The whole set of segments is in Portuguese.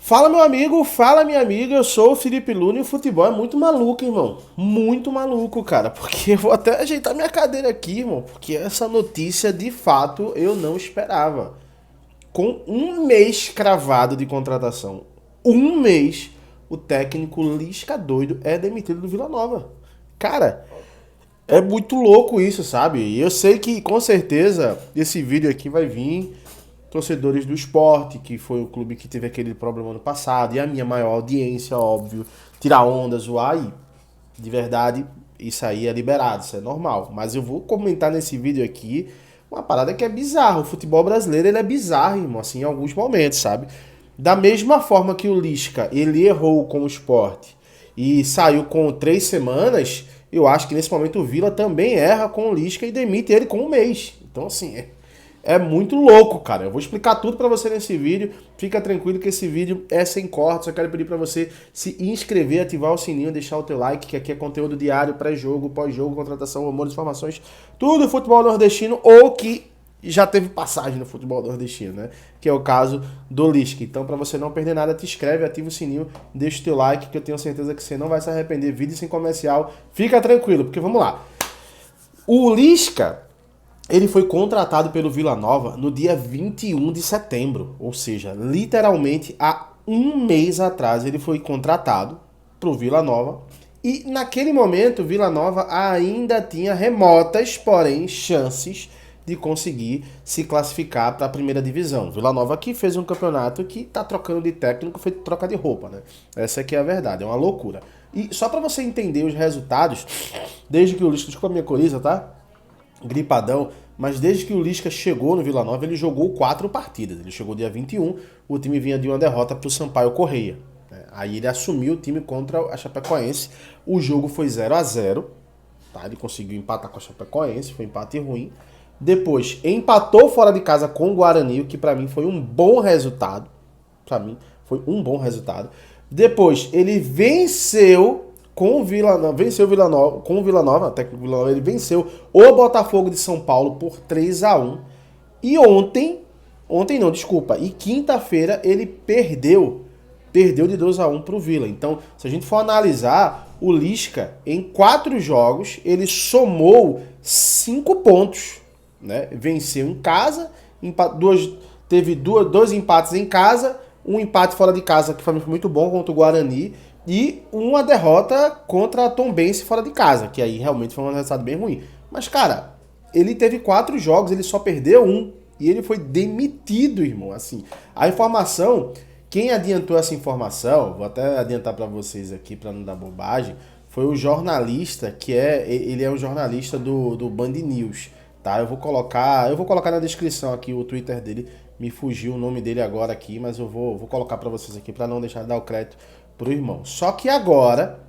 Fala meu amigo, fala minha amiga, eu sou o Felipe Luna e o futebol é muito maluco, irmão. Muito maluco, cara. Porque eu vou até ajeitar minha cadeira aqui, irmão. Porque essa notícia, de fato, eu não esperava. Com um mês cravado de contratação, um mês, o técnico Lisca doido é demitido do Vila Nova. Cara, é muito louco isso, sabe? E eu sei que com certeza esse vídeo aqui vai vir torcedores do Sport, que foi o clube que teve aquele problema no passado, e a minha maior audiência, óbvio, tirar onda, zoar, e de verdade, isso aí é liberado, isso é normal. Mas eu vou comentar nesse vídeo aqui uma parada que é bizarra. O futebol brasileiro, ele é bizarro, irmão, assim, em alguns momentos, sabe? Da mesma forma que o Lisca, ele errou com o Sport e saiu com 3 semanas, eu acho que nesse momento o Vila também erra com o Lisca e demite ele com um mês. Então, assim, é muito louco, cara. Eu vou explicar tudo pra você nesse vídeo. Fica tranquilo que esse vídeo é sem corte. Só quero pedir pra você se inscrever, ativar o sininho, deixar o teu like, que aqui é conteúdo diário, pré-jogo, pós-jogo, contratação, rumores, informações, tudo futebol nordestino ou que já teve passagem no futebol nordestino, né? Que é o caso do Lisca. Então, pra você não perder nada, te inscreve, ativa o sininho, deixa o teu like, que eu tenho certeza que você não vai se arrepender. Vídeo sem comercial. Fica tranquilo, porque vamos lá. O Lisca, ele foi contratado pelo Vila Nova no dia 21 de setembro, ou seja, literalmente há um mês atrás ele foi contratado para o Vila Nova e naquele momento o Vila Nova ainda tinha remotas, porém, chances de conseguir se classificar para a primeira divisão. Vila Nova que fez um campeonato que está trocando de técnico, foi troca de roupa, né? Essa aqui é a verdade, é uma loucura. E só para você entender os resultados, desde que o Lisca, desculpa a minha coriza, tá? Gripadão, mas desde que o Lisca chegou no Vila Nova, ele jogou 4 partidas. Ele chegou dia 21, o time vinha de uma derrota para o Sampaio Correia. Aí ele assumiu o time contra a Chapecoense. O jogo foi 0-0, tá? Ele conseguiu empatar com a Chapecoense, foi um empate ruim. Depois empatou fora de casa com o Guarani, o que para mim foi um bom resultado. Para mim foi um bom resultado. Depois ele venceu com o Vila Nova, com o Vila Nova, até que o Vila Nova ele venceu o Botafogo de São Paulo por 3-1. E e quinta-feira ele perdeu de 2-1 para o Vila. Então, se a gente for analisar, o Lisca em 4 jogos ele somou 5 pontos, né? Venceu em casa, teve dois empates em casa, um empate fora de casa que foi muito bom contra o Guarani e uma derrota contra a Tombense fora de casa, que aí realmente foi um resultado bem ruim. Mas, cara, ele teve 4 jogos, ele só perdeu um e ele foi demitido, irmão. Assim, a informação, quem adiantou essa informação, vou até adiantar para vocês aqui para não dar bobagem, foi o jornalista, ele é um jornalista do Band News, tá? Eu vou colocar na descrição aqui o Twitter dele, me fugiu o nome dele agora aqui, mas eu vou colocar para vocês aqui para não deixar de dar o crédito pro irmão. Só que agora,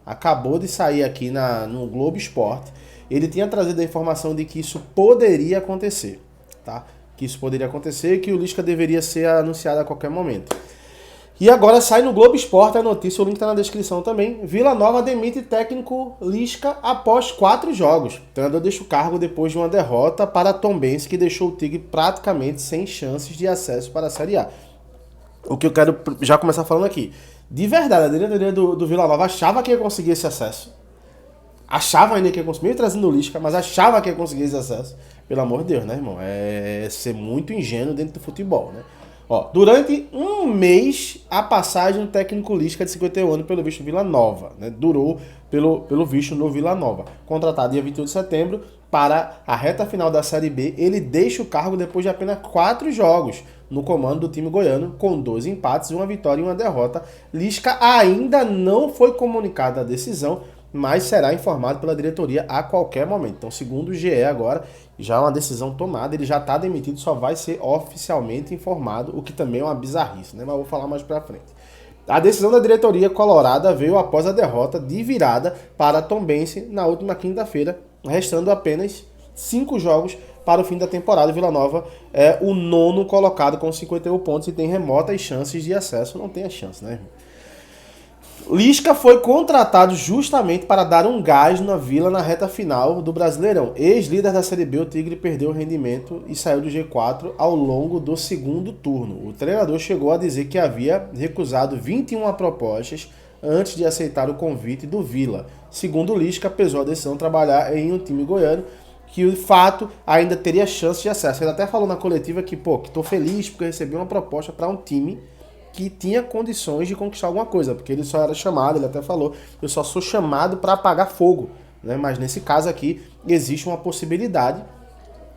acabou de sair aqui no Globo Esporte, ele tinha trazido a informação de que isso poderia acontecer, tá? Que isso poderia acontecer e que o Lisca deveria ser anunciado a qualquer momento. E agora sai no Globo Esporte a notícia, o link tá na descrição também. Vila Nova demite técnico Lisca após 4 jogos. O treinador deixa o cargo depois de uma derrota para a Tombense, que deixou o Tigre praticamente sem chances de acesso para a Série A. O que eu quero já começar falando aqui. De verdade, a diretoria do Vila Nova achava que ia conseguir esse acesso. Achava ainda que ia conseguir, mesmo trazendo o Lisca, mas achava que ia conseguir esse acesso. Pelo amor de Deus, né, irmão? É ser muito ingênuo dentro do futebol, né? Ó, durante um mês, a passagem do técnico Lisca de 51 anos pelo visto Vila Nova, né? Durou pelo visto no Vila Nova. Contratado dia 21 de setembro para a reta final da Série B, ele deixa o cargo depois de apenas 4 jogos no comando do time goiano, com 2 empates, uma vitória e uma derrota. Lisca ainda não foi comunicada a decisão, mas será informado pela diretoria a qualquer momento. Então, segundo o GE agora, já é uma decisão tomada, ele já está demitido, só vai ser oficialmente informado, o que também é uma bizarrice, né? Mas eu vou falar mais pra frente. A decisão da diretoria colorada veio após a derrota de virada para a Tombense na última quinta-feira, restando apenas 5 jogos para o fim da temporada. Vila Nova é o 9º colocado com 51 pontos e tem remotas chances de acesso. Não tem a chance, né, irmão? Lisca foi contratado justamente para dar um gás na Vila na reta final do Brasileirão. Ex-líder da Série B, o Tigre perdeu o rendimento e saiu do G4 ao longo do segundo turno. O treinador chegou a dizer que havia recusado 21 propostas antes de aceitar o convite do Vila. Segundo Lisca, pesou a decisão de trabalhar em um time goiano que, de fato, ainda teria chance de acesso. Ele até falou na coletiva que, que tô feliz porque eu recebi uma proposta para um time que tinha condições de conquistar alguma coisa, porque ele só era chamado, ele até falou, eu só sou chamado para apagar fogo, né? Mas nesse caso aqui existe uma possibilidade,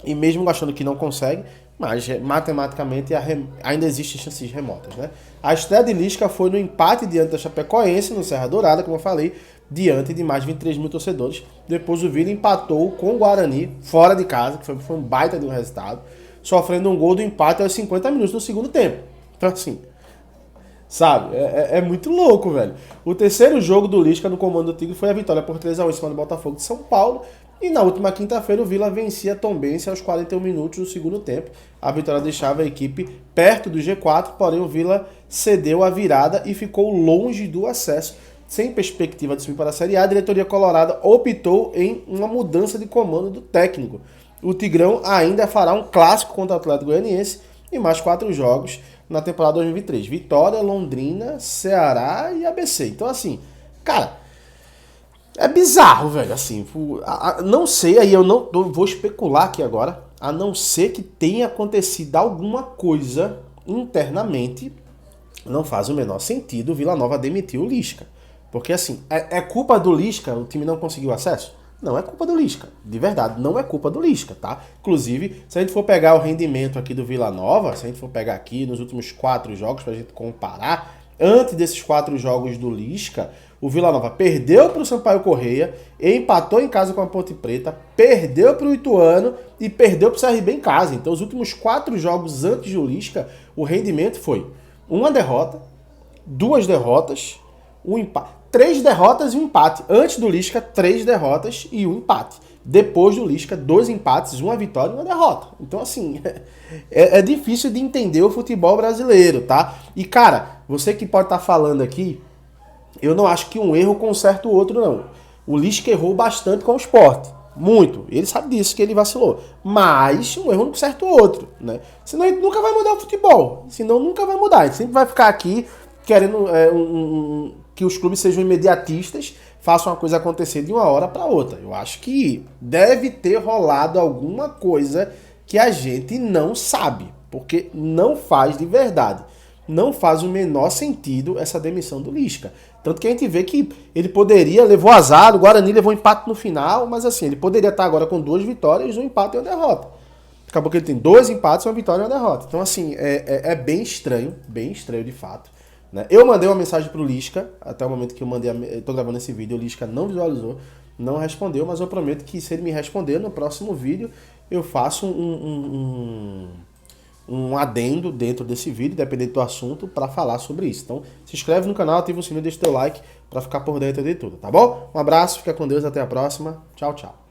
e mesmo achando que não consegue, mas matematicamente ainda existem chances remotas, né? A estreia de Lisca foi no empate diante da Chapecoense, no Serra Dourada, como eu falei, diante de mais de 23 mil torcedores. Depois o Vila empatou com o Guarani, fora de casa, que foi um baita de um resultado, sofrendo um gol do empate aos 50 minutos do segundo tempo. Então assim, sabe? É muito louco, velho. O terceiro jogo do Lisca no comando do Tigre foi a vitória por 3-1 em cima do Botafogo de São Paulo. E na última quinta-feira o Vila vencia a Tombense aos 41 minutos do segundo tempo. A vitória deixava a equipe perto do G4, porém o Vila cedeu a virada e ficou longe do acesso. Sem perspectiva de subir para a Série A, a diretoria colorada optou em uma mudança de comando do técnico. O Tigrão ainda fará um clássico contra o Atlético Goianiense e mais 4 jogos na temporada 2023. Vitória, Londrina, Ceará e ABC. Então, assim, cara, é bizarro, velho. Assim, não sei, aí eu não vou especular aqui agora, a não ser que tenha acontecido alguma coisa internamente, não faz o menor sentido o Vila Nova demitir o Lisca. Porque, assim, é culpa do Lisca o time não conseguiu acesso? Não é culpa do Lisca, de verdade, não é culpa do Lisca, tá? Inclusive, se a gente for pegar o rendimento aqui do Vila Nova, se a gente for pegar aqui nos últimos 4 jogos pra gente comparar, antes desses 4 jogos do Lisca, o Vila Nova perdeu pro Sampaio Correia, empatou em casa com a Ponte Preta, perdeu pro Ituano e perdeu pro CRB em casa. Então, os últimos 4 jogos antes do Lisca, o rendimento foi uma derrota, 2 derrotas, um empate. 3 derrotas e um empate. Antes do Lisca, 3 derrotas e um empate. Depois do Lisca, 2 empates, uma vitória e uma derrota. Então, assim, é difícil de entender o futebol brasileiro, tá? E, cara, você que pode estar falando aqui, eu não acho que um erro conserta o outro, não. O Lisca errou bastante com o Sport. Muito. Ele sabe disso, que ele vacilou. Mas um erro não conserta o outro, né? Senão a gente nunca vai mudar o futebol. Senão nunca vai mudar. A gente sempre vai ficar aqui querendo que os clubes sejam imediatistas, façam uma coisa acontecer de uma hora para outra. Eu acho que deve ter rolado alguma coisa que a gente não sabe, porque não faz de verdade. Não faz o menor sentido essa demissão do Lisca. Tanto que a gente vê que ele poderia, levou azar, o Guarani levou empate no final, mas assim, ele poderia estar agora com 2 vitórias, um empate e uma derrota. Acabou que ele tem 2 empates, uma vitória e uma derrota. Então assim, é bem estranho de fato. Eu mandei uma mensagem pro Lisca, até o momento que eu tô gravando esse vídeo, o Lisca não visualizou, não respondeu, mas eu prometo que se ele me responder no próximo vídeo, eu faço um adendo dentro desse vídeo, dependendo do assunto, para falar sobre isso. Então, se inscreve no canal, ativa o sininho, deixa o teu like para ficar por dentro de tudo, tá bom? Um abraço, fica com Deus, até a próxima. Tchau, tchau.